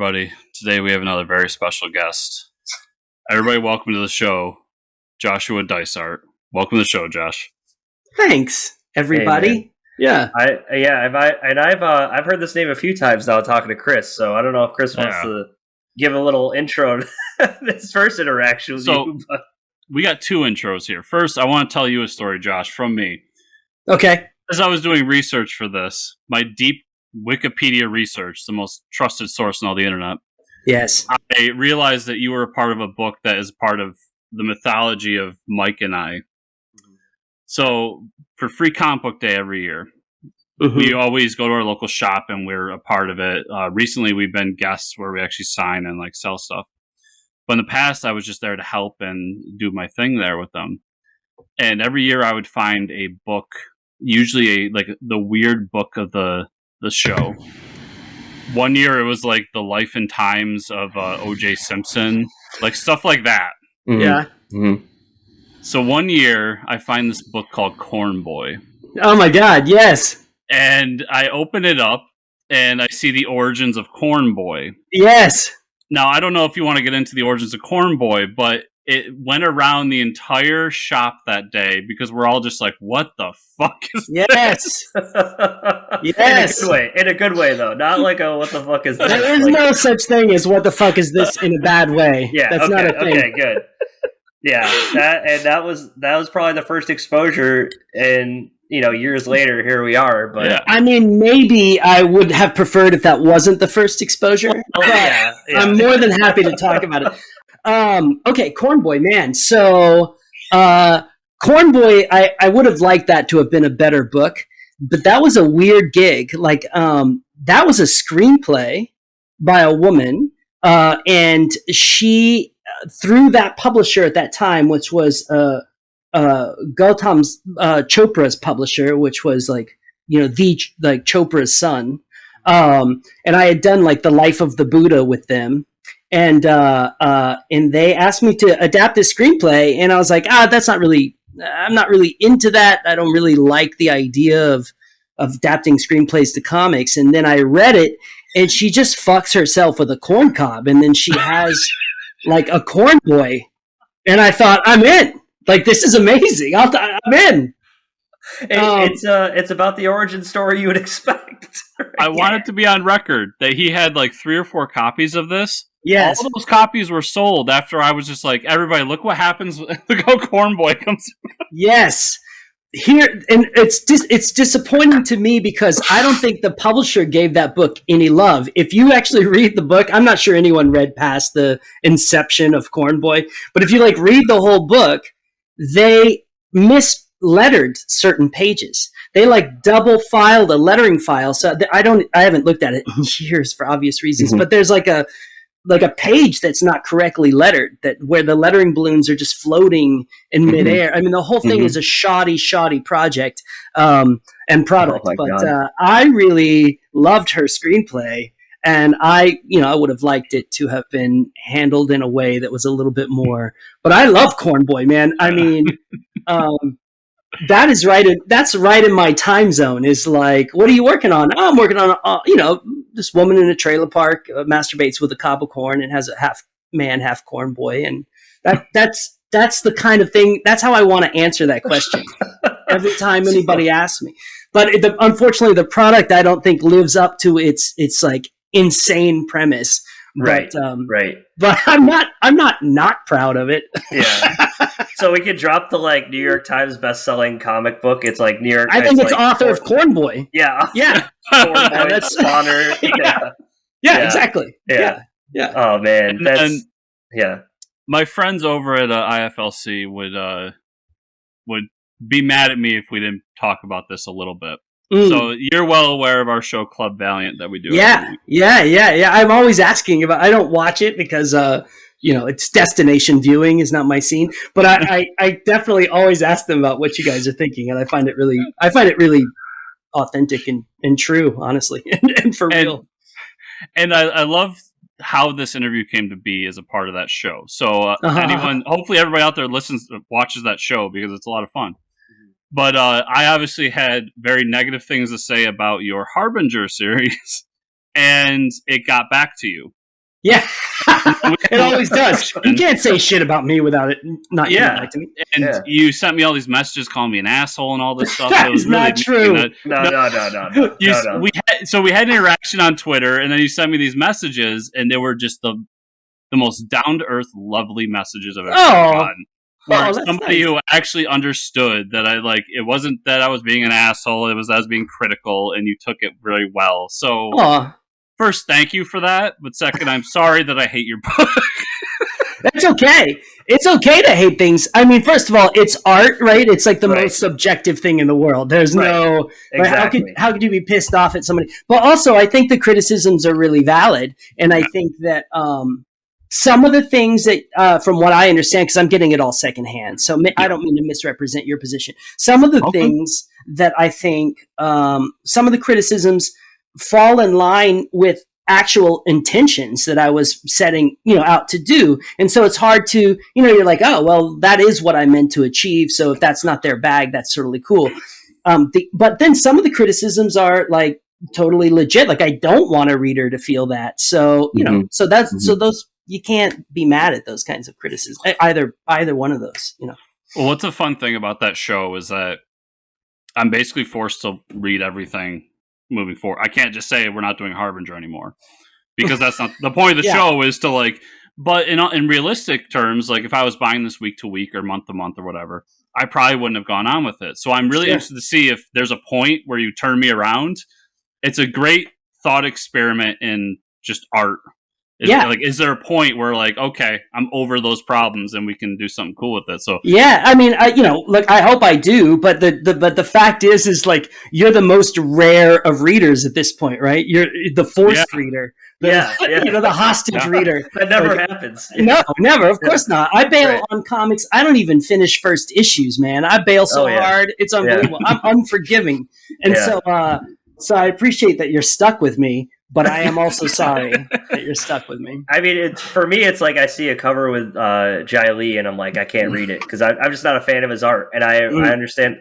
everybody. Today we have another very special guest. Everybody, welcome to the show, Joshua Dysart. Welcome to the show, Josh. Thanks, everybody. Hey, I've heard this name a few times now talking to Chris, so I don't know if Chris wants to give a little intro to this first interaction with you. But... We got two intros here. First, I want to tell you a story, Josh, from me. Okay. As I was doing research for this, my deep Wikipedia research, the most trusted source on all the internet. Yes. I realized that you were a part of a book that is part of the mythology of Mike and I. So, for Free Comic Book Day every year, we always go to our local shop and we're a part of it. Recently, we've been guests where we actually sign and sell stuff. But in the past, I was just there to help and do my thing there with them. And every year, I would find a book, usually the weird book of the show. One year, it was the life and times of O.J. Simpson, stuff like that. Mm-hmm. Yeah. Mm-hmm. So one year, I find this book called Corn Boy. Oh my God! Yes. And I open it up, and I see the origins of Corn Boy. Yes. Now, I don't know if you want to get into the origins of Corn Boy, but it went around the entire shop that day because we're all just like, what the fuck is this? Yes. In a good way, though. Not what the fuck is this? There is no such thing as what the fuck is this in a bad way. Yeah, that's not a thing. Okay, good. Yeah, that was probably the first exposure, and years later, here we are. But yeah. I mean, maybe I would have preferred if that wasn't the first exposure. Yeah. I'm more than happy to talk about it. Okay, Corn Boy, man. So, Corn Boy, I would have liked that to have been a better book, but that was a weird gig. That was a screenplay by a woman, and she, through that publisher at that time, which was Gautam Chopra's publisher, which was Chopra's son, and I had done the Life of the Buddha with them. And they asked me to adapt this screenplay, and I was like, I'm not really into that. I don't really like the idea of adapting screenplays to comics. And then I read it, and she just fucks herself with a corn cob, and then she has a corn boy. And I thought, I'm in. This is amazing. I'm in. It's about the origin story you would expect. I wanted to be on record that he had 3 or 4 copies of this. Yes. All of those copies were sold after I was just everybody, look what happens. Look how Corn Boy comes. Yes. Here, and it's disappointing to me because I don't think the publisher gave that book any love. If you actually read the book, I'm not sure anyone read past the inception of Corn Boy, but if you read the whole book, they mislettered certain pages. They double filed a lettering file. So I haven't looked at it in years for obvious reasons, but there's a page that's not correctly lettered, where the lettering balloons are just floating in midair. I mean, the whole thing is a shoddy project and product. I really loved her screenplay, and I would have liked it to have been handled in a way that was a little bit more. But I love Corn Boy, man. I mean, that's right in my time zone. Is what are you working on? Oh, I'm working on this woman in a trailer park masturbates with a cob of corn and has a half man, half corn boy, and that's the kind of thing. That's how I want to answer that question every time anybody asks me. But unfortunately, the product I don't think lives up to its insane premise. Right. Right. But I'm not proud of it. Yeah. So we could drop the New York Times best-selling comic book. It's New York. I think it's author of Corn Boy. Yeah. Yeah. Corn Boy, that's spawner. Yeah. Exactly. Yeah. Oh man. Yeah. My friends over at IFLC would be mad at me if we didn't talk about this a little bit. So you're well aware of our show Club Valiant that we do. Yeah. I'm always asking about. I don't watch it because it's destination viewing is not my scene. But I definitely always ask them about what you guys are thinking, and I find it really authentic and true, honestly, and for real. And I love how this interview came to be as a part of that show. So anyone, hopefully everybody out there watches that show because it's a lot of fun. But I obviously had very negative things to say about your Harbinger series, and it got back to you. Yeah, it always does. You can't say shit about me without it not getting back to me. And you sent me all these messages calling me an asshole and all this stuff. That It was is not true. No. We had an interaction on Twitter, and then you sent me these messages, and they were just the most down to earth, lovely messages I've ever gotten. Where somebody who actually understood that it wasn't that I was being an asshole; it was I was being critical, and you took it really well. So. First, thank you for that. But second, I'm sorry that I hate your book. That's okay. It's okay to hate things. I mean, first of all, it's art, right? It's like the most subjective thing in the world. There's no... Exactly. How could you be pissed off at somebody? But also, I think the criticisms are really valid. And I think that some of the things that, from what I understand, because I'm getting it all secondhand, so I don't mean to misrepresent your position. Some of the things that I think, some of the criticisms fall in line with actual intentions that I was setting, out to do. And so it's hard to, you're like, oh, well, that is what I meant to achieve. So if that's not their bag, that's totally cool. But then some of the criticisms are like totally legit. Like I don't want a reader to feel that. So, so that's, so those, you can't be mad at those kinds of criticisms, either one of those, Well, what's a fun thing about that show is that I'm basically forced to read everything moving forward. I can't just say we're not doing Harbinger anymore, because that's not the point of the show. Is to but in realistic terms, like if I was buying this week to week or month to month or whatever, I probably wouldn't have gone on with it. So I'm really interested to see if there's a point where you turn me around. It's a great thought experiment in just art. Is there a point where okay, I'm over those problems and we can do something cool with it? So I mean, look, I hope I do, but the fact is you're the most rare of readers at this point, right? You're the forced reader, the hostage reader. That never happens. No, never. Of course not. I bail on comics. I don't even finish first issues, man. I bail so hard, it's unbelievable. I'm unforgiving, and so I appreciate that you're stuck with me. But I am also sorry that you're stuck with me. I mean, for me, it's like I see a cover with Jai Lee, and I'm like, I can't read it because I'm just not a fan of his art. And I understand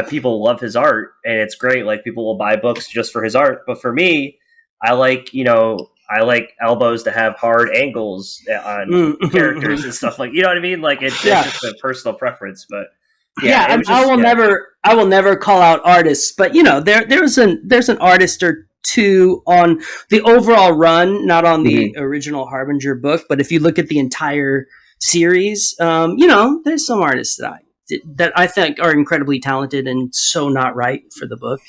people love his art, and it's great. Like people will buy books just for his art. But for me, I like elbows to have hard angles on characters and stuff like. You know what I mean? Like it's just a personal preference, but. I will never call out artists, but there's an artist or two on the overall run, not on the original Harbinger book, but if you look at the entire series, there's some artists that I think are incredibly talented and so not right for the book,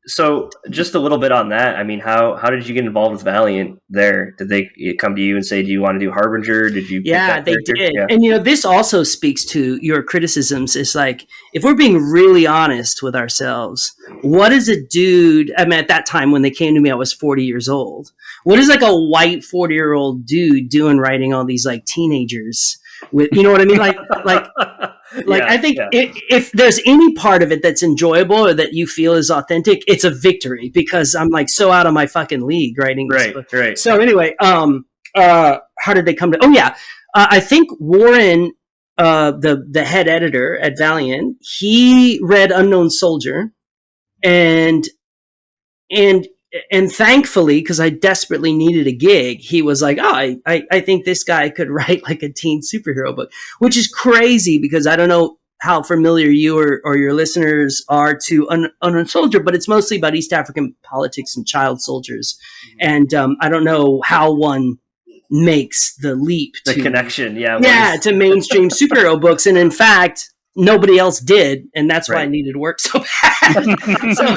So just a little bit on that. I mean, how did you get involved with Valiant there? Did they come to you and say, do you want to do Harbinger? Did you? Yeah, they did. Yeah. And, this also speaks to your criticisms. It's like, if we're being really honest with ourselves, what is a dude, I mean, at that time when they came to me, I was 40 years old. What is like a white 40-year-old dude doing writing all these like teenagers with, you know what I mean? I think if there's any part of it that's enjoyable or that you feel is authentic, it's a victory because I'm like so out of my fucking league writing this book. Right. So anyway, how did they come to? Oh yeah, I think Warren, the head editor at Valiant, he read Unknown Soldier, and thankfully, because I desperately needed a gig, he was like, oh, I think this guy could write like a teen superhero book, which is crazy because I don't know how familiar you or your listeners are to Unknown Soldier, but it's mostly about East African politics and child soldiers. And I don't know how one makes the leap to connection. To mainstream superhero books. And in fact, nobody else did, and that's why I needed work so bad. So,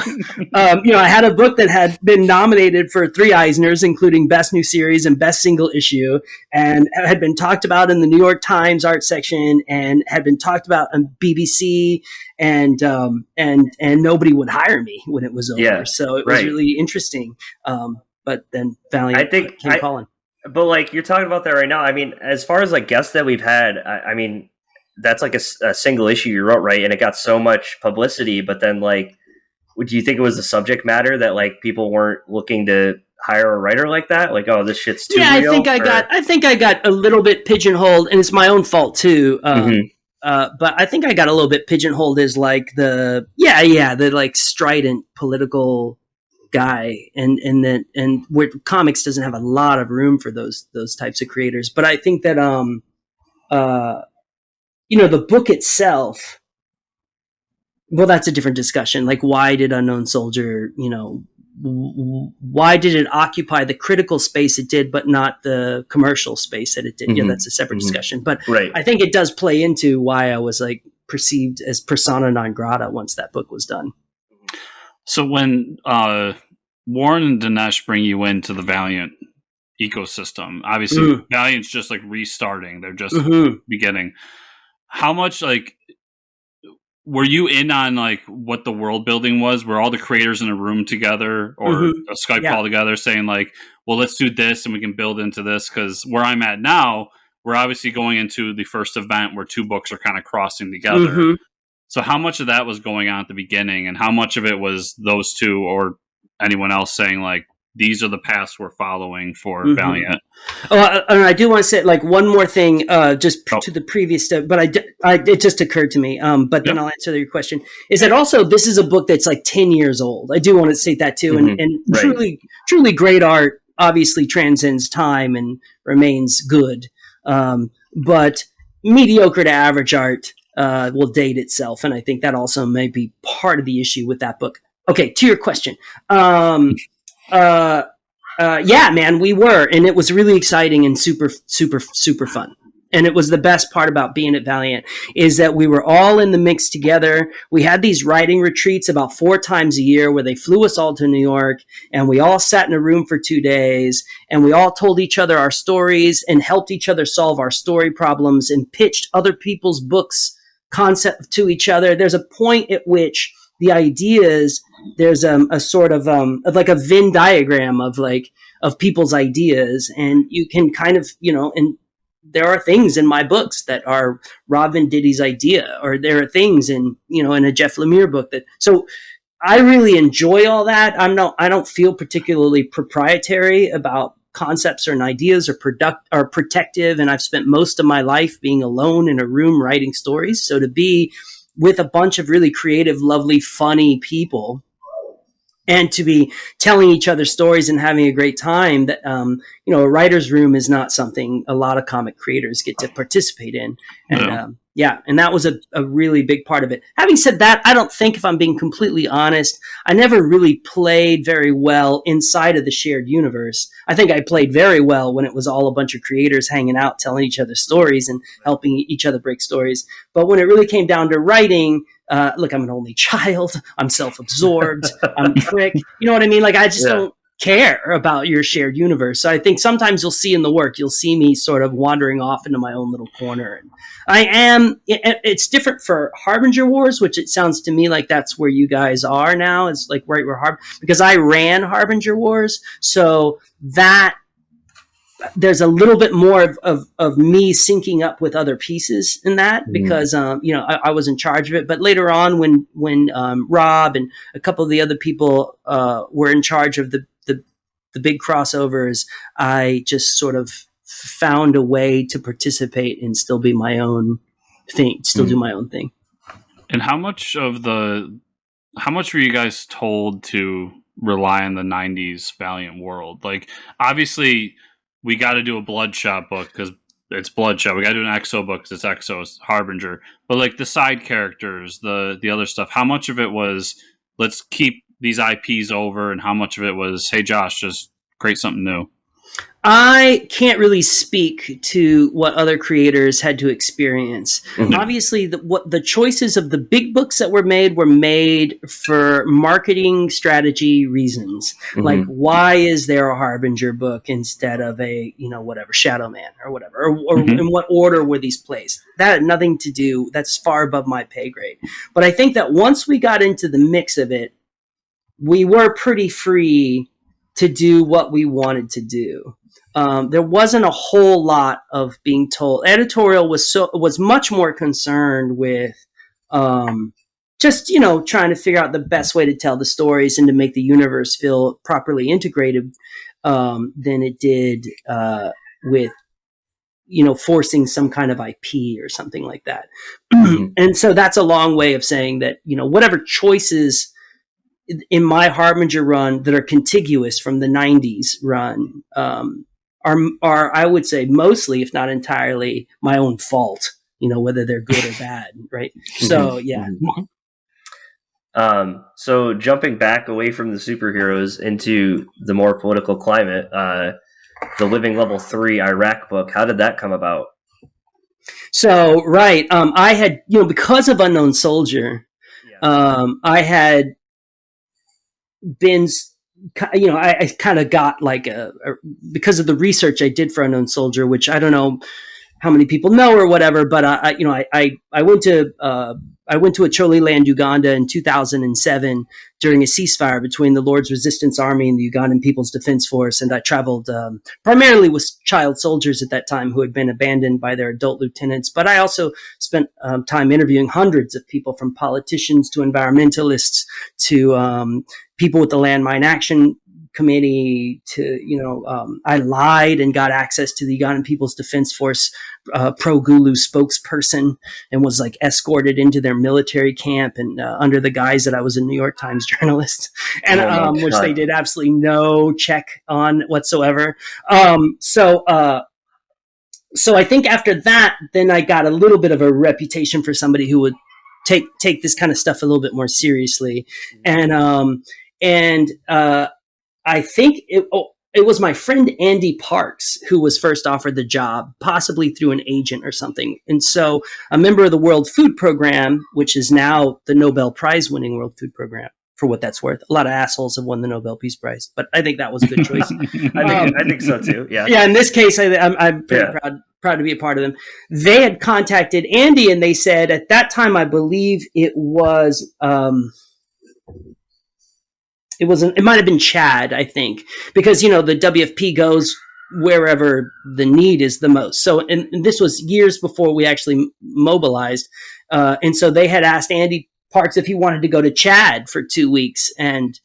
I had a book that had been nominated for 3 Eisners, including Best New Series and Best Single Issue, and had been talked about in the New York Times art section, and had been talked about on BBC, and nobody would hire me when it was over. Yeah, so it was really interesting. But then Valiant came calling. But like you're talking about that right now, I mean, as far as like guests that we've had, I mean. That's like a single issue you wrote, right? And it got so much publicity, but then like, do you think it was the subject matter that like people weren't looking to hire a writer like that? Like, oh, this shit's too real? I think I got a little bit pigeonholed, and it's my own fault too. But I think I got a little bit pigeonholed as like the like strident political guy, and where comics doesn't have a lot of room for those types of creators. But I think that the book itself, well, that's a different discussion. Like, why did Unknown Soldier, why did it occupy the critical space it did, but not the commercial space that it did? Yeah, that's a separate discussion. But I think it does play into why I was like perceived as persona non grata once that book was done. So when Warren and Dinesh bring you into the Valiant ecosystem, obviously Valiant's just like restarting. They're just beginning. How much like were you in on like what the world building was? Were all the creators in a room together or a Skype call together saying like, well, let's do this and we can build into this? Because where I'm at now, we're obviously going into the first event where two books are kind of crossing together. So how much of that was going on at the beginning, and how much of it was those two or anyone else saying like, these are the paths we're following for Valiant? Oh, I do want to say like one more thing, to the previous step, but it just occurred to me. But then I'll answer your question. Is that also this is a book that's like 10 years old? I do want to state that too, and truly great art obviously transcends time and remains good. But mediocre to average art will date itself, and I think that also may be part of the issue with that book. Okay, to your question. Yeah, man, we were, and it was really exciting and super, super, super fun. And it was the best part about being at Valiant is that we were all in the mix together. We had these writing retreats about 4 times a year where they flew us all to New York, and we all sat in a room for 2 days, and we all told each other our stories and helped each other solve our story problems and pitched other people's books concept to each other. There's a point at which the ideas, there's a sort of like a Venn diagram of people's ideas, and you can kind of, and there are things in my books that are Rob Venditti's idea, or there are things in a Jeff Lemire book so I really enjoy all that. I don't feel particularly proprietary about concepts or ideas or protective, and I've spent most of my life being alone in a room writing stories. So to be with a bunch of really creative, lovely, funny people, and to be telling each other stories and having a great time, that a writer's room is not something a lot of comic creators get to participate in. And and that was a really big part of it. Having said that, I don't think, if I'm being completely honest, I never really played very well inside of the shared universe. I think I played very well when it was all a bunch of creators hanging out, telling each other stories and helping each other break stories. But when it really came down to writing, look, I'm an only child. I'm self-absorbed. I'm a prick. You know what I mean? Like, I just don't care about your shared universe. So I think sometimes you'll see in the work, you'll see me sort of wandering off into my own little corner. And it's different for Harbinger Wars, which it sounds to me like that's where you guys are now. It's like right where because I ran Harbinger Wars. So that there's a little bit more of me syncing up with other pieces in that, because I was in charge of it. But later on, when Rob and a couple of the other people were in charge of the big crossovers, I just sort of found a way to participate and still be my own thing, do my own thing. And how much were you guys told to rely on the 90s Valiant world? Like, obviously, we got to do a Bloodshot book because it's Bloodshot. We got to do an Exo book because it's Exo, it's Harbinger. But like the side characters, the other stuff, how much of it was, let's keep these IPs over, and how much of it was, hey, Josh, just create something new? I can't really speak to what other creators had to experience. Obviously, the choices of the big books that were made for marketing strategy reasons. Like, why is there a Harbinger book instead of a Shadow Man or whatever, or in what order were these placed? That had nothing to do. That's far above my pay grade. But I think that once we got into the mix of it, we were pretty free to do what we wanted to do. There wasn't a whole lot of being told. Editorial was much more concerned with just trying to figure out the best way to tell the stories and to make the universe feel properly integrated than it did with forcing some kind of IP or something like that. And so that's a long way of saying that whatever choices in my Harbinger run that are contiguous from the 90s run are I would say mostly, if not entirely, my own fault, whether they're good or bad, right? So, yeah. So jumping back away from the superheroes into the more political climate, the Living Level 3 Iraq book, how did that come about? So, right. I had, because of Unknown Soldier, I had been, I kind of got like because of the research I did for Unknown Soldier, which I don't know how many people know or whatever, but I went to Acholi Land, Uganda in 2007 during a ceasefire between the Lord's Resistance Army and the Ugandan People's Defense Force, and I traveled primarily with child soldiers at that time who had been abandoned by their adult lieutenants. But I also spent time interviewing hundreds of people, from politicians to environmentalists to people with the Landmine Action Committee to, I lied and got access to the Ugandan People's Defense Force pro-Gulu spokesperson and was like escorted into their military camp and under the guise that I was a New York Times journalist, and which they did absolutely no check on whatsoever. So I think after that, then I got a little bit of a reputation for somebody who would take this kind of stuff a little bit more seriously, and I think it was my friend Andy Parks who was first offered the job, possibly through an agent or something. And so a member of the World Food Program, which is now the Nobel Prize winning World Food Program, for what that's worth. A lot of assholes have won the Nobel Peace Prize, but I think that was a good choice. I think so too. Yeah. Yeah. In this case, I'm pretty proud to be a part of them. They had contacted Andy, and they said at that time, I believe it was, it might have been Chad, I think, because, the WFP goes wherever the need is the most. So, and this was years before we actually mobilized. And so they had asked Andy Parks if he wanted to go to Chad for 2 weeks and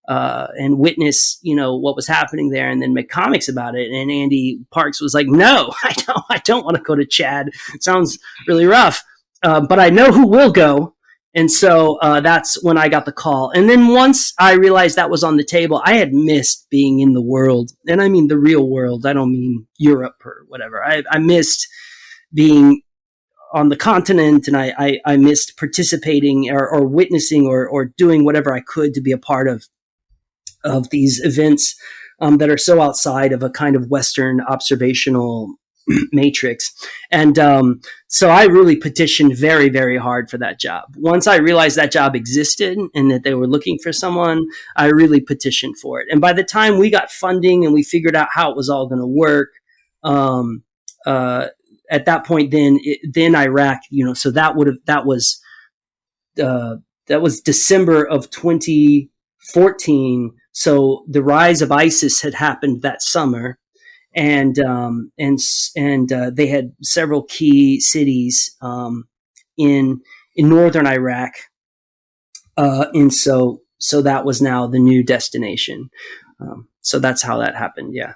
witness, what was happening there, and then make comics about it. And Andy Parks was like, "No, I don't want to go to Chad. It sounds really rough. But I know who will go." And so that's when I got the call. And then once I realized that was on the table, I had missed being in the world. And I mean the real world. I don't mean Europe or whatever. I missed being on the continent, and I missed participating or witnessing or doing whatever I could to be a part of these events that are so outside of a kind of Western observational matrix. And so I really petitioned very, very hard for that job. Once I realized that job existed and that they were looking for someone, I really petitioned for it. And by the time we got funding and we figured out how it was all going to work, at that point, then Iraq, so that was December of 2014. So the rise of ISIS had happened that summer. And they had several key cities in northern Iraq, and so that was now the new destination. So that's how that happened. Yeah,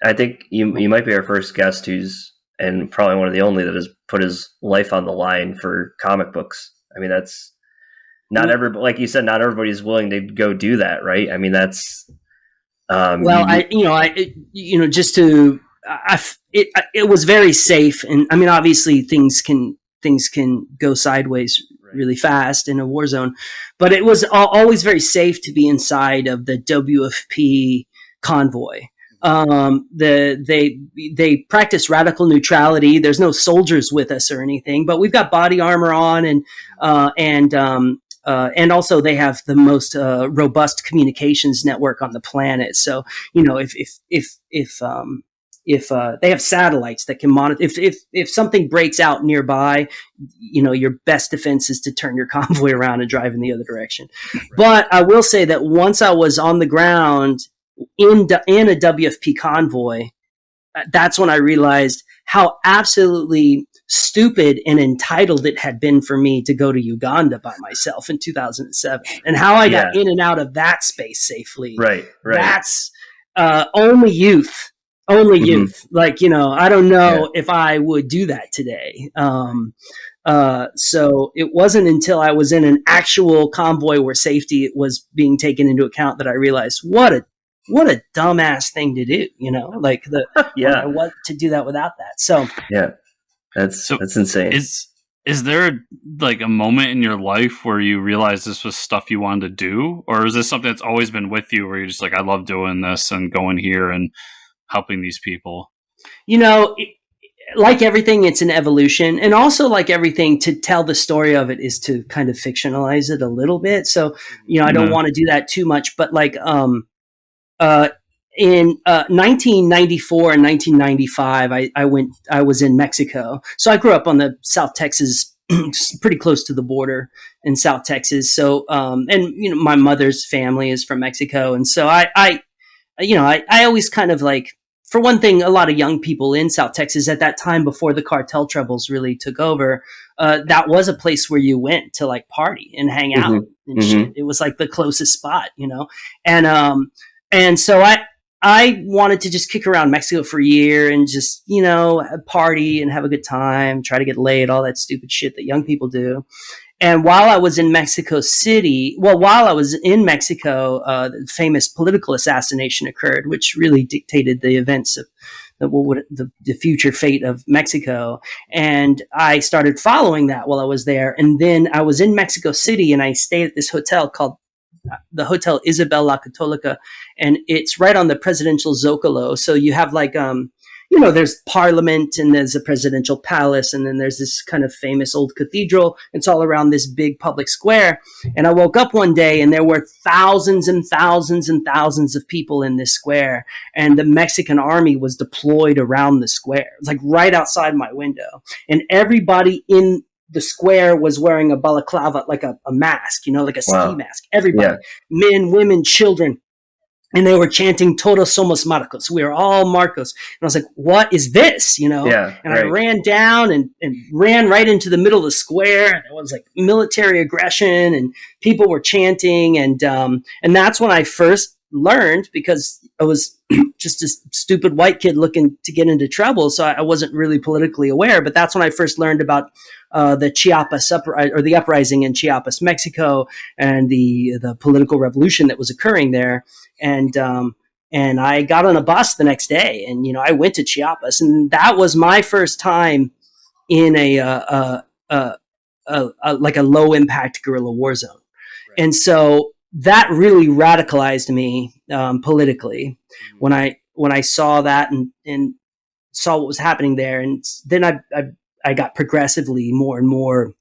I think you might be our first guest and probably one of the only that has put his life on the line for comic books. I mean, that's not everybody, like you said, not everybody's willing to go do that, right? I mean, that's. It was very safe, and I mean, obviously things can go sideways really fast in a war zone, but it was always very safe to be inside of the WFP convoy. They practice radical neutrality. There's no soldiers with us or anything, but we've got body armor on, and also they have the most robust communications network on the planet. So, if they have satellites that can monitor, if something breaks out nearby, your best defense is to turn your convoy around and drive in the other direction. Right. But I will say that once I was on the ground in a WFP convoy, that's when I realized how absolutely stupid and entitled it had been for me to go to Uganda by myself in 2007, and how I got in and out of that space safely. Right. That's only youth. Like, I don't know if I would do that today. So it wasn't until I was in an actual convoy where safety was being taken into account that I realized what a dumbass thing to do, like when I want to do that without that. So yeah, that's insane. Is there like a moment in your life where you realized this was stuff you wanted to do, or is this something that's always been with you where you're just like, I love doing this and going here and helping these people? Like everything, it's an evolution, and also like everything, to tell the story of it is to kind of fictionalize it a little bit. So, I don't want to do that too much, but like, in 1994 and 1995, I was in Mexico. So I grew up on the South Texas, pretty close to the border in South Texas. So, and my mother's family is from Mexico, and so I always kind of like, for one thing, a lot of young people in South Texas at that time, before the cartel troubles really took over, that was a place where you went to like party and hang out and shit. It was like the closest spot, and so I wanted to just kick around Mexico for a year and just, party and have a good time, try to get laid, all that stupid shit that young people do. And while I was in Mexico, the famous political assassination occurred, which really dictated the events of the future fate of Mexico. And I started following that while I was there. And then I was in Mexico City, and I stayed at this hotel called the Hotel Isabel La Católica, and it's right on the presidential Zocalo. So you have like, there's Parliament, and there's a presidential palace, and then there's this kind of famous old cathedral. It's all around this big public square. And I woke up one day, and there were thousands and thousands and thousands of people in this square, and the Mexican army was deployed around the square. It's like right outside my window, and everybody in the square was wearing a balaclava, like a mask, like a ski mask. Everybody, men, women, children. And they were chanting "Todos somos Marcos." We are all Marcos. And I was like, what is this? I ran down and ran right into the middle of the square. And it was like military aggression, and people were chanting. And that's when I first learned, because I was just a stupid white kid looking to get into trouble. So I wasn't really politically aware, but that's when I first learned about the Chiapas the uprising in Chiapas, Mexico, and the political revolution that was occurring there. And I got on a bus the next day, and I went to Chiapas, and that was my first time in a like a low impact guerrilla war zone. Right. And so that really radicalized me politically when I saw that and saw what was happening there. And then I got progressively more and more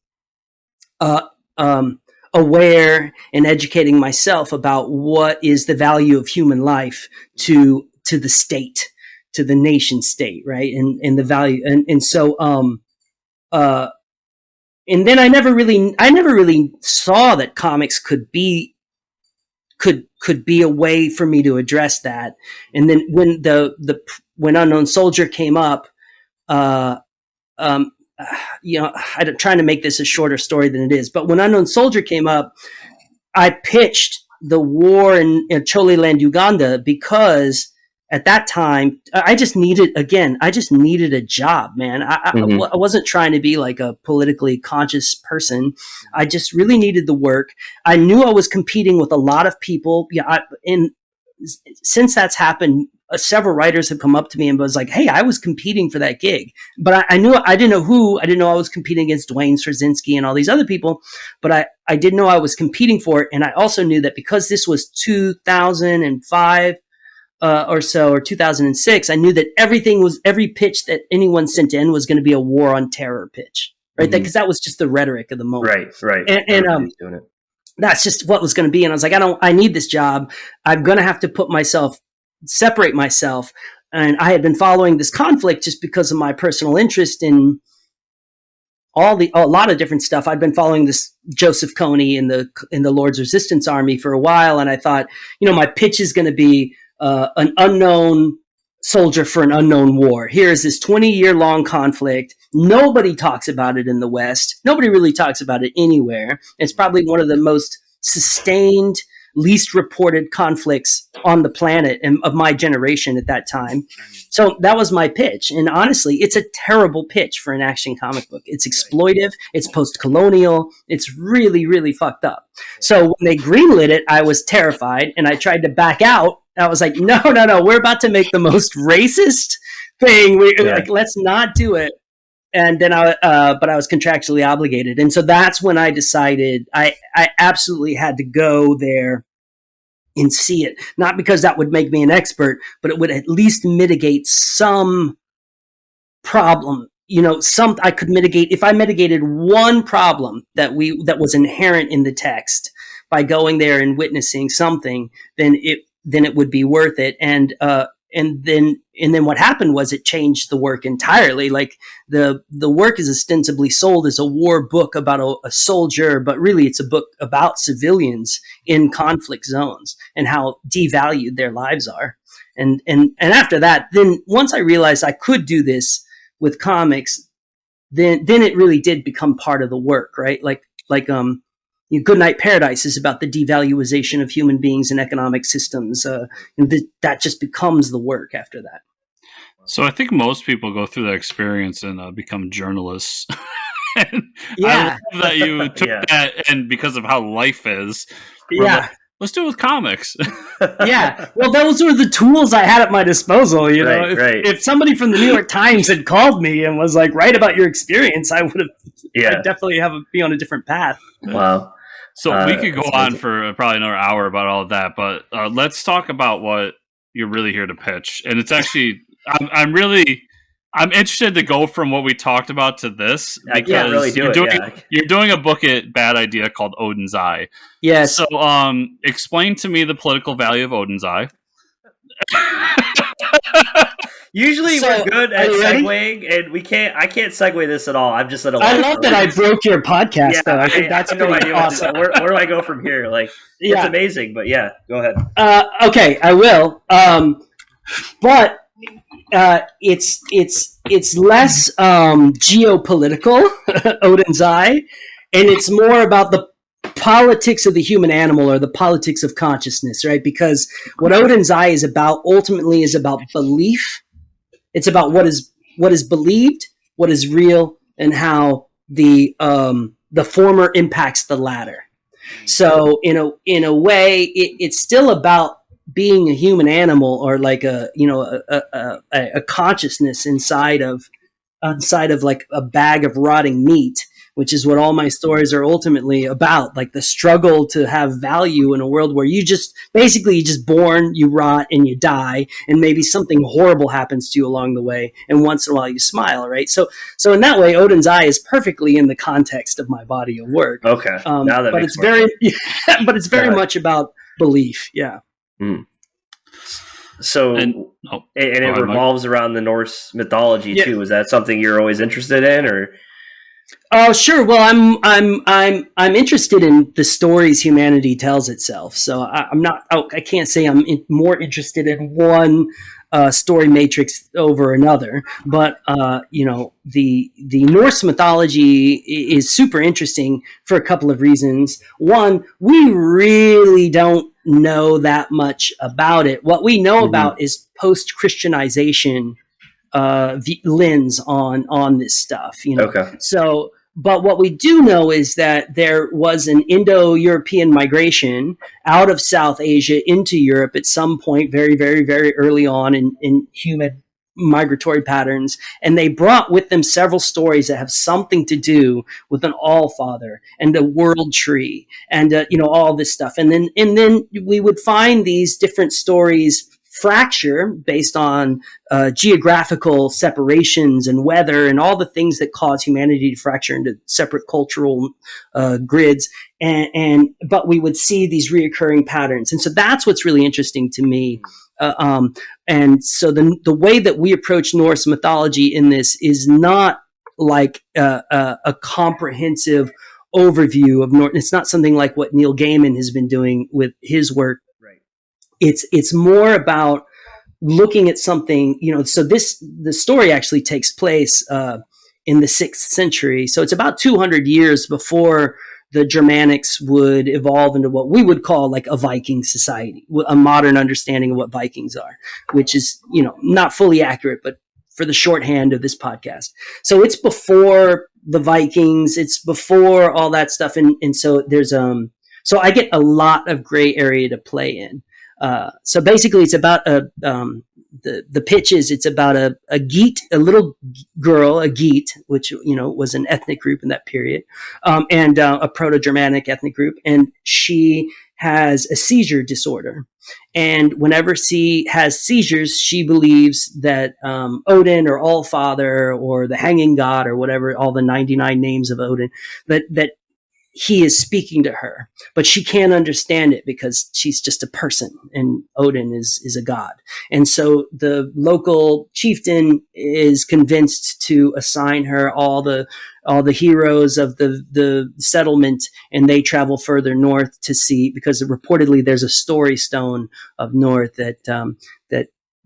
aware and educating myself about what is the value of human life to the state, to the nation state, right? And the value, and so and then I never really saw that comics could be a way for me to address that. And then when Unknown Soldier came up, I'm trying to make this a shorter story than it is, but when Unknown Soldier came up, I pitched the war in Choliland, Uganda, because at that time I just needed a job, man. I wasn't trying to be like a politically conscious person. I just really needed the work. I knew I was competing with a lot of people. Since that's happened, several writers have come up to me and was like, "Hey, I was competing for that gig," but I didn't know who. I didn't know I was competing against Dwayne Straczynski and all these other people, but I didn't know I was competing for it. And I also knew that because this was 2005 or so, or 2006, I knew that every pitch that anyone sent in was going to be a war on terror pitch, right? Because that was just the rhetoric of the moment, right. And doing it. That's just what was going to be. And I was like, I need this job. I'm going to have to separate myself. And I had been following this conflict just because of my personal interest in a lot of different stuff. I'd been following this Joseph Kony in the Lord's Resistance Army for a while. And I thought, my pitch is going to be an unknown soldier for an unknown war. Here's this 20-year-long conflict. Nobody talks about it in the West. Nobody really talks about it anywhere. It's probably one of the most sustained, least reported conflicts on the planet and of my generation at that time. So that was my pitch. And honestly, it's a terrible pitch for an action comic book. It's exploitive. It's post-colonial. It's really, really fucked up. So when they greenlit it, I was terrified and I tried to back out. I was like, no, we're about to make the most racist thing. Like, let's not do it. And then but I was contractually obligated. And so that's when I decided I absolutely had to go there and see it. Not because that would make me an expert, but it would at least mitigate some problem. I could mitigate, if I mitigated one problem that was inherent in the text by going there and witnessing something, then it would be worth it. And then what happened was it changed the work entirely. Like the work is ostensibly sold as a war book about a soldier, but really it's a book about civilians in conflict zones and how devalued their lives are. And after that, then once I realized I could do this with comics, then it really did become part of the work, right? Like Goodnight Paradise is about the devaluation of human beings and economic systems. That just becomes the work after that. So I think most people go through that experience and become journalists. And Yeah. I love that you took that, and because of how life is, Yeah. let's do it with comics. Yeah. Well, those were the tools I had at my disposal. If somebody from the New York Times had called me and was like, write about your experience, I would have I'd definitely be on a different path. Wow. So we could go on for probably another hour about all of that, but let's talk about what you're really here to pitch. And it's actually, I'm interested to go from what we talked about to this, because I can't really you're doing a book at Bad Idea called Odinn's Eye. Yes. So explain to me the political value of Odinn's Eye. Usually we're good at segueing, and I can't segue this at all. I'm just at a I love that I broke your podcast, though. I think that's pretty awesome. Where do I go from here? Like, it's amazing, but go ahead. Okay, I will. But it's less geopolitical, Odinn's Eye, and it's more about the politics of the human animal, or the politics of consciousness, right? Because what Odinn's Eye is about ultimately is about belief. It's about what is believed, what is real, and how the former impacts the latter. So in a way, it's still about being a human animal, or like a consciousness inside of like a bag of rotting meat, which is what all my stories are ultimately about. Like the struggle to have value in a world where you're just born, you rot, and you die, and maybe something horrible happens to you along the way, and once in a while you smile, right? So in that way, Odinn's Eye is perfectly in the context of my body of work. Okay, now that but makes it's very much about belief. Yeah. Mm. So it revolves around the Norse mythology too. Is that something you're always interested in, or? Oh, sure. Well, I'm interested in the stories humanity tells itself. So I can't say I'm more interested in one story matrix over another. But the Norse mythology is super interesting for a couple of reasons. One, we really don't know that much about it. What we know about is post-Christianization lens on this stuff. Okay. So, but what we do know is that there was an Indo-European migration out of South Asia into Europe at some point very, very, very early on in human migratory patterns, and they brought with them several stories that have something to do with an All-Father and a world tree and all this stuff. And then we would find these different stories fracture based on geographical separations and weather and all the things that cause humanity to fracture into separate cultural grids. But we would see these reoccurring patterns. And so that's what's really interesting to me. And so the way that we approach Norse mythology in this is not like a comprehensive overview of Norse. It's not something like what Neil Gaiman has been doing with his work. It's more about looking at something, so the story actually takes place in the 6th century. So it's about 200 years before the Germanics would evolve into what we would call like a Viking society, a modern understanding of what Vikings are, which is, not fully accurate, but for the shorthand of this podcast. So it's before the Vikings, it's before all that stuff. And so there's, so I get a lot of gray area to play in. So basically it's about the pitch is it's about a Geat, a little girl, a Geat, which, was an ethnic group in that period, and a Proto-Germanic ethnic group. And she has a seizure disorder. And whenever she has seizures, she believes that Odin or Allfather or the Hanging God or whatever, all the 99 names of Odin, that he is speaking to her, but she can't understand it because she's just a person and Odin is a god. And so the local chieftain is convinced to assign her all the heroes of the settlement, and they travel further north to see, because reportedly there's a story stone of north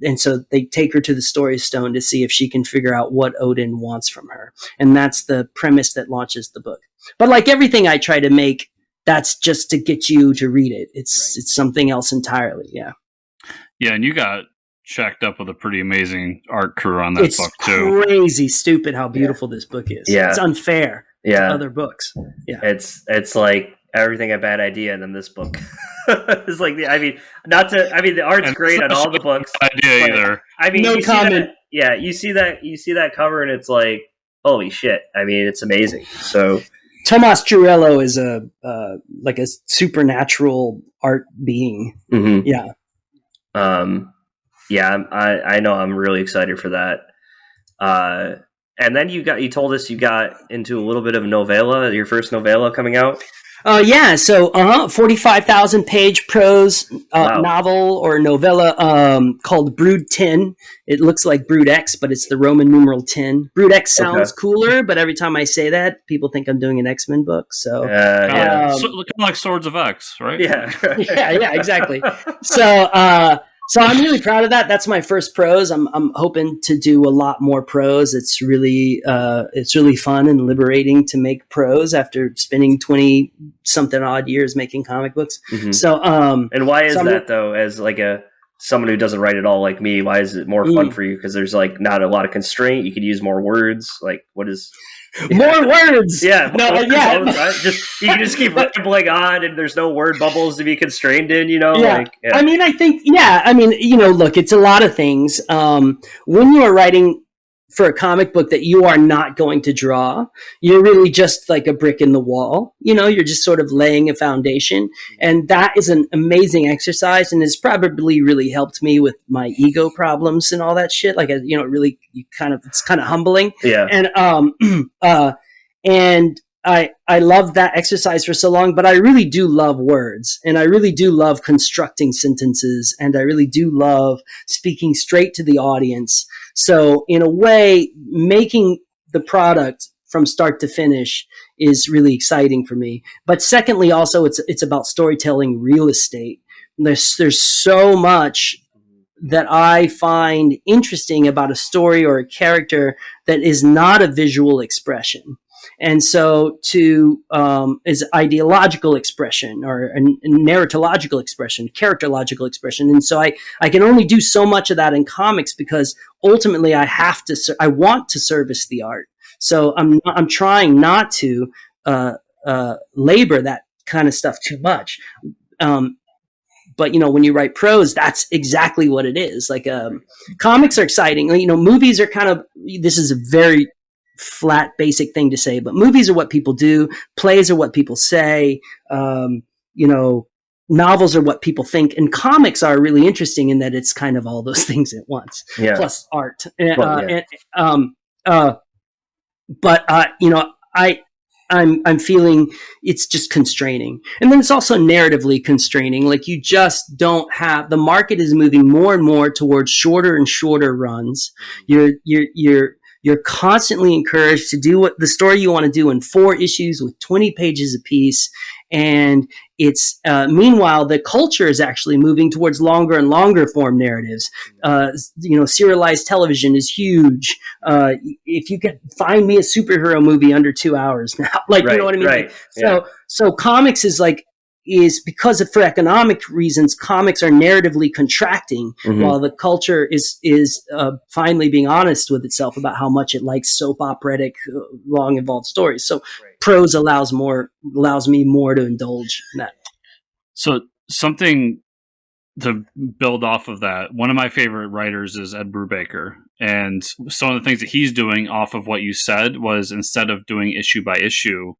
and so they take her to the story stone to see if she can figure out what Odin wants from her. And that's the premise that launches the book. But like everything I try to make, that's just to get you to read it. It's something else entirely. Yeah. Yeah. And you got checked up with a pretty amazing art crew on that book too. It's crazy stupid how beautiful this book is. Yeah. It's unfair to other books. Yeah. It's like Everything a Bad Idea, and then this book. It's like, the art's great on all the books. Idea either. No comment. You see that cover and it's like, holy shit. It's amazing. So Tomas Jurello is like a supernatural art being. Mm-hmm. Yeah. I know. I'm really excited for that. And then you told us you got into a little bit of novella, your first novella coming out. So 45,000 page prose novel or novella called Brood 10. It looks like Brood X, but it's the Roman numeral 10. Brood X sounds cooler, but every time I say that, people think I'm doing an X-Men book. So, kind of like Swords of X, right? Yeah, yeah, exactly. So I'm really proud of that. That's my first prose. I'm hoping to do a lot more prose. It's really fun and liberating to make prose after spending 20 something odd years making comic books. Mm-hmm. So and why is that though? As like someone who doesn't write at all like me, why is it more fun for you? Because there's like not a lot of constraint. You could use more words. Like what is more words? Yeah, you can just keep rambling on, and there's no word bubbles to be constrained in. Yeah. Look, it's a lot of things. When you are writing for a comic book that you are not going to draw, you're really just like a brick in the wall. You're just sort of laying a foundation, and that is an amazing exercise, and has probably really helped me with my ego problems and all that shit. Like, really, it's kind of humbling. Yeah. And I loved that exercise for so long, but I really do love words, and I really do love constructing sentences, and I really do love speaking straight to the audience. So in a way, making the product from start to finish is really exciting for me. But secondly, also it's about storytelling real estate. There's so much that I find interesting about a story or a character that is not a visual expression. And so is ideological expression or a narratological expression, characterological expression. And so I can only do so much of that in comics because ultimately I want to service the art. So I'm trying not to labor that kind of stuff too much. But when you write prose, that's exactly what it is. Like comics are exciting. Movies are this is a very flat, basic thing to say, but movies are what people do. Plays are what people say. Novels are what people think, and comics are really interesting in that it's kind of all those things at once, plus art. I'm feeling it's just constraining, and then it's also narratively constraining. Like you just don't have, the market is moving more and more towards shorter and shorter runs. You're constantly encouraged to do what the story you want to do in 4 issues with 20 pages apiece. And Meanwhile, the culture is actually moving towards longer and longer form narratives. Serialized television is huge. If you can find me a superhero movie under 2 hours now, you know what I mean? Right. So comics is because for economic reasons, comics are narratively contracting, while the culture is finally being honest with itself about how much it likes soap operatic, long involved stories. So prose allows me more to indulge in that. So something to build off of that, one of my favorite writers is Ed Brubaker, and some of the things that he's doing off of what you said was, instead of doing issue by issue,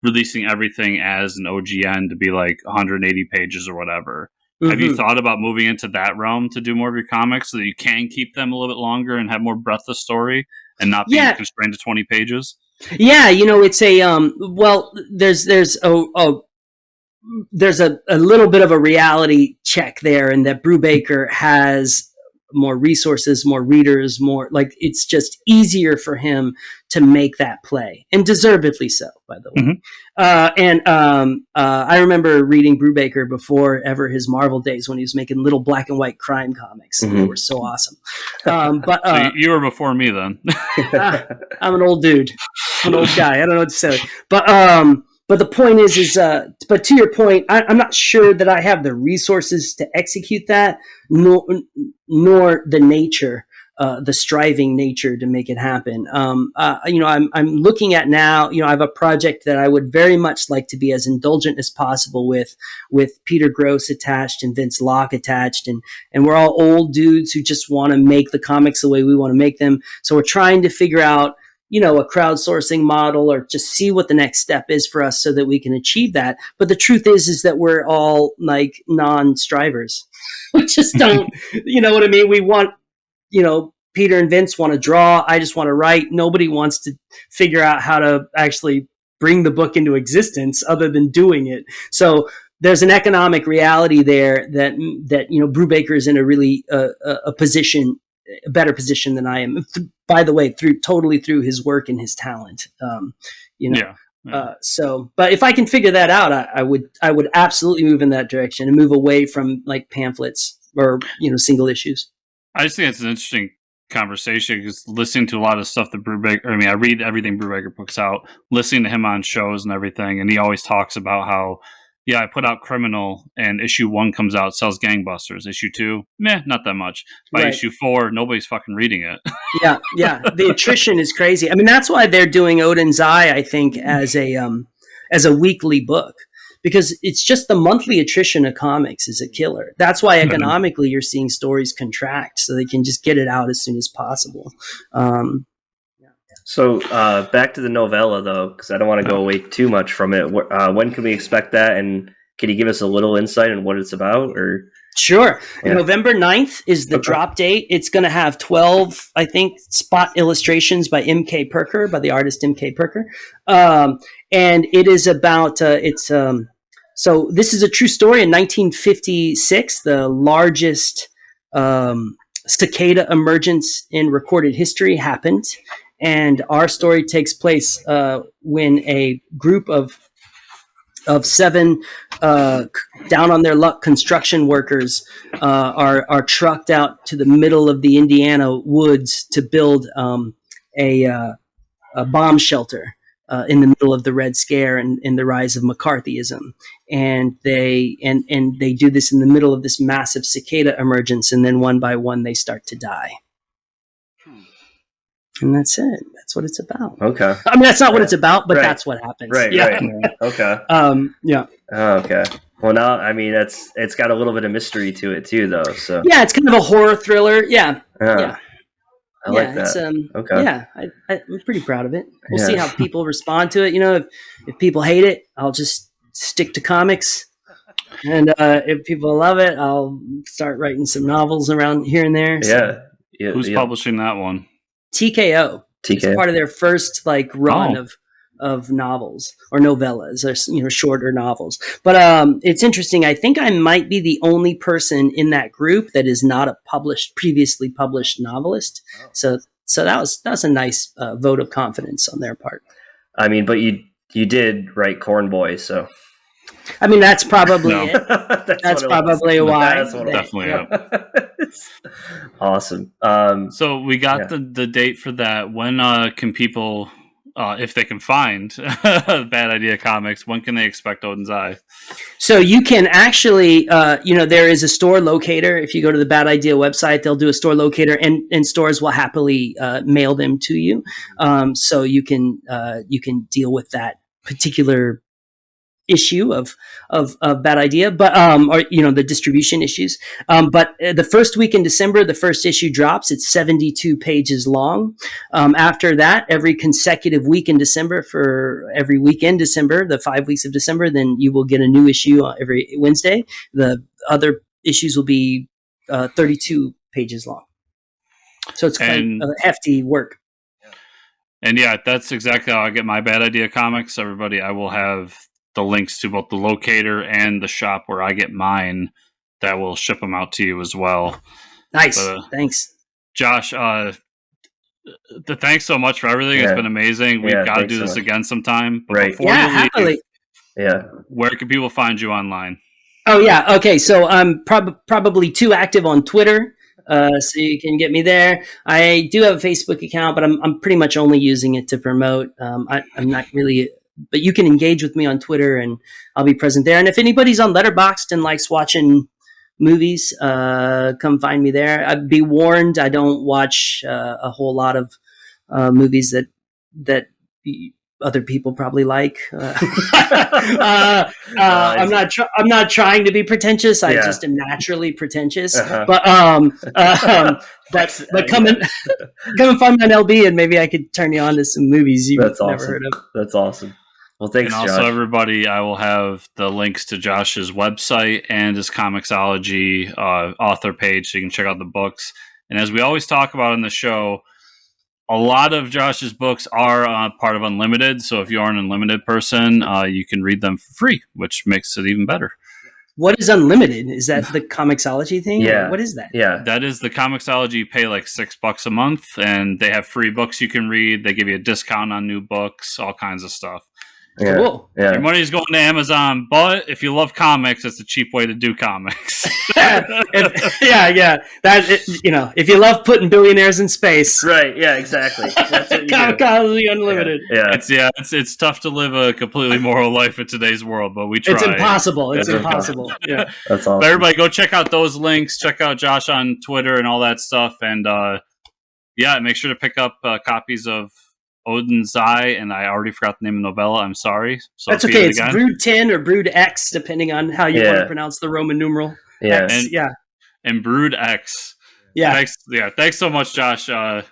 releasing everything as an OGN to be like 180 pages or whatever. Have you thought about moving into that realm to do more of your comics so that you can keep them a little bit longer and have more breadth of story and not be constrained to 20 pages? Yeah, it's there's a little bit of a reality check there, in that Brubaker has more resources, more readers, more it's just easier for him to make that play, and deservedly so, by the way. I remember reading Brubaker before ever his Marvel days, when he was making little black and white crime comics, and they were so awesome. So you were before me then. I'm an old dude. I'm an old guy. I don't know what to say. But the point is, but to your point, I'm not sure that I have the resources to execute that, nor the nature, the striving nature to make it happen. I'm looking at now, I have a project that I would very much like to be as indulgent as possible with Peter Gross attached and Vince Locke attached. And we're all old dudes who just want to make the comics the way we want to make them. So we're trying to figure out, a crowdsourcing model, or just see what the next step is for us so that we can achieve that. But the truth is that we're all like non-strivers. We just don't, you know what I mean? We want, Peter and Vince want to draw. I just want to write. Nobody wants to figure out how to actually bring the book into existence other than doing it. So there's an economic reality there that Brubaker is in a really a better position than I am. By the way, through his work and his talent. But if I can figure that out, I would absolutely move in that direction and move away from like pamphlets or single issues. I just think it's an interesting conversation, because listening to a lot of stuff that Brubaker, I read everything Brubaker puts out, listening to him on shows and everything, and he always talks about how, I put out Criminal, and issue 1 comes out, sells gangbusters. Issue 2, not that much. By issue 4, nobody's fucking reading it. Yeah. The attrition is crazy. That's why they're doing Odinn's Eye, I think, as a weekly book, because it's just the monthly attrition of comics is a killer. That's why economically you're seeing stories contract, so they can just get it out as soon as possible. So back to the novella, though, because I don't want to go away too much from it. When can we expect that? And can you give us a little insight on what it's about? Or Sure. Yeah. November 9th is the drop date. It's going to have 12, I think, spot illustrations by the artist M.K. Perker. And it is about, so this is a true story. In 1956, the largest cicada emergence in recorded history happened. And our story takes place when a group of 7 down on their luck construction workers are trucked out to the middle of the Indiana woods to build a bomb shelter in the middle of the Red Scare and the rise of McCarthyism. And they do this in the middle of this massive cicada emergence, and then one by one they start to die. And that's it. That's what it's about. Okay. That's not what it's about, but that's what happens. Right. Okay. Yeah. Oh, okay. Well, now, it's got a little bit of mystery to it too, though. So yeah, it's kind of a horror thriller. Yeah. I like that. Okay. Yeah, I'm pretty proud of it. We'll see how people respond to it. If people hate it, I'll just stick to comics. And if people love it, I'll start writing some novels around here and there. So. Yeah. Who's publishing that one? TKO. It's part of their first run of novels or novellas, or shorter novels. But it's interesting. I think I might be the only person in that group that is not a previously published novelist. So that was a nice vote of confidence on their part. But you did write Corn Boy, so. I mean, that's probably No. it. That's what it probably was. why. That's what it was. Definitely. Awesome. So we got Yeah. the date for that. When can people, if they can find Bad Idea Comics, when can they expect Odinn's Eye? So you can actually, there is a store locator. If you go to the Bad Idea website, they'll do a store locator, and stores will happily mail them to you. So you can deal with that particular issue of Bad Idea, but the distribution issues. But the first week in December, the first issue drops. It's 72 pages long. After that, every consecutive week in December, for every week in December, the 5 weeks of December, then you will get a new issue every Wednesday. The other issues will be 32 pages long. So it's quite hefty work. And yeah, that's exactly how I get my Bad Idea Comics. Everybody, I will have the links to both the locator and the shop where I get mine that will ship them out to you as well. Nice. Thanks. Josh, thanks so much for everything. It's been amazing. We've got to do this again sometime. But right. Before you leave, happily. Yeah. Where can people find you online? Oh, yeah. Okay. So I'm probably too active on Twitter. So you can get me there. I do have a Facebook account, but I'm pretty much only using it to promote. I'm not really, but you can engage with me on Twitter, and I'll be present there. And if anybody's on Letterboxd and likes watching movies, come find me there. I'd be warned, I don't watch a whole lot of movies that other people probably like. I'm not trying to be pretentious. I just am naturally pretentious. But come and find me on LB, and maybe I could turn you on to some movies you've never heard of. That's awesome. Well, thanks, and Josh. Also, everybody, I will have the links to Josh's website and his Comixology author page, so you can check out the books. And as we always talk about in the show, a lot of Josh's books are part of Unlimited, so if you are an Unlimited person, you can read them for free, which makes it even better. What is Unlimited? Is that the Comixology thing? Yeah. What is that? Yeah. That is the Comixology. You pay like $6 a month, and they have free books you can read. They give you a discount on new books, all kinds of stuff. Yeah. Cool. Yeah. Your money's going to Amazon, but if you love comics, it's a cheap way to do comics. If you love putting billionaires in space, right? Yeah, exactly. That's what you do. Comixology Unlimited. Yeah. It's tough to live a completely moral life in today's world, but we try. It's impossible. It's impossible. Yeah, that's awesome. But everybody, go check out those links. Check out Josh on Twitter and all that stuff, and make sure to pick up copies of Odinn's Eye, and I already forgot the name of Novella. I'm sorry. So that's okay. It's Brood 10 or Brood X, depending on how you want to pronounce the Roman numeral. Yeah, X, and Brood X. Yeah. Thanks so much, Josh, for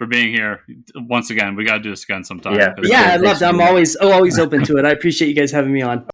being here. Once again, we got to do this again sometime. Yeah, I loved it. I'm always open to it. I appreciate you guys having me on.